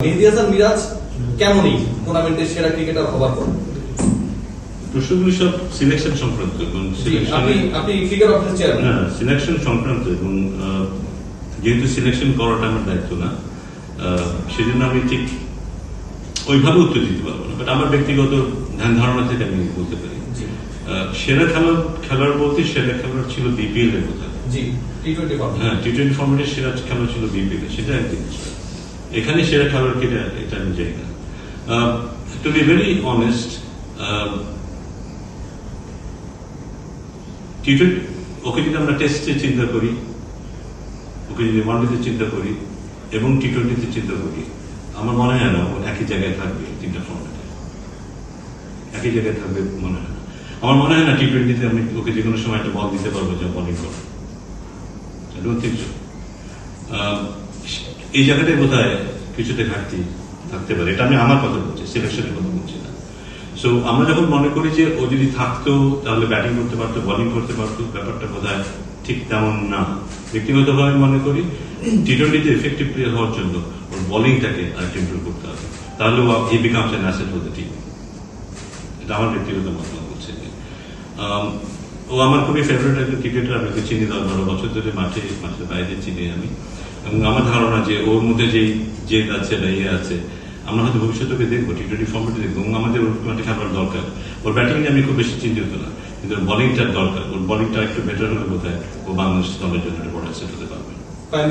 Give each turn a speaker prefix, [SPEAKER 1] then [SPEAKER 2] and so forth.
[SPEAKER 1] মেহেদী হাসান মিরাজ কেমনই টুর্নামেন্টের সেরা ক্রিকেটার হবার পর
[SPEAKER 2] প্রশ্নগুলি সব সিলেকশন সংক্রান্ত এবং
[SPEAKER 1] আপনি figure of the chairman
[SPEAKER 2] selection সংক্রান্ত এবং যেহেতু সিলেকশন করাটা আমার দায়িত্ব না, সেজন্য আমি ঠিক ওইভাবে উত্তর দিতে পারবো না, বাট আমার ব্যক্তিগত ধ্যান ধারণা থেকে আমি বলতে পারি সেরা খেলার বলতে সেরা খেলোয়াড় ছিল বিপিএল এর কথা। হ্যাঁ, টি-20 ফর্মেটের সেরা খেলোয়াড় ছিল বিপিএল, সেটা একদিন। এখানে সেরা খেলোয়াড় কিনা এটা আমি জানি না। টু বি ভেরি অনেস্ট, টি-20 ওকে যদি আমরা টেস্টে চিন্তা করি, ওকে যদি ওয়ানডেতে চিন্তা করি এবং টি-20তে চিন্তা করি, আমার মনে হয় না একই জায়গায় থাকবে। তিনটা ফর্মেটে একই জায়গায় থাকবে মনে হয় না। আমার মনে হয় না টি-20তে আমি ওকে যে কোনো সময় একটা বল দিতে পারবো যা বলিং করো। এই জায়গাটায় বোধ হয় কিছুতে ঘাটতি থাকতে পারে। এটা আমি আমার কথা বলছি, সিলেকশনের কথা বলছি না। সো আমরা যখন মনে করি যে ও যদি থাকতো তাহলে ব্যাটিং করতে পারতো, বোলিং করতে পারতো, ব্যাপারটা বোধ হয় ঠিক তেমন না। ব্যক্তিগতভাবে মনে করি টি-20তে এফেক্টিভ প্লেয়ার হওয়ার জন্য ওর বোলিংটাকে আরেকটু ইমপ্রুভ করতে হবে, তাহলে হি becomes an asset for the team. এটা আমার ব্যক্তিগত মতামত বলছে। ও আমার খুবই ফেভারিট একজন ক্রিকেটার, আমি ওকে চিনি 10-12 বছর ধরে, মাঠের বাইরে চিনি আমি। এবং আমার ধারণা যে ওর মধ্যে যেই জেদ আছে বা ইয়ে আছে, আমরা হয়তো ভবিষ্যতে দেখবো, টি-20 ফর্মেটে দেখবো। এবং আমাদের ওর মাঠে খেলার দরকার। ওর ব্যাটিং নিয়ে আমি খুব বেশি চিন্তিত না, কিন্তু ওর বোলিংটার দরকার। ওর বোলিংটা একটু বেটার হলে বোধ হয় ও বাংলাদেশ দলের জন্য বড় অ্যাসেট হতে পারে।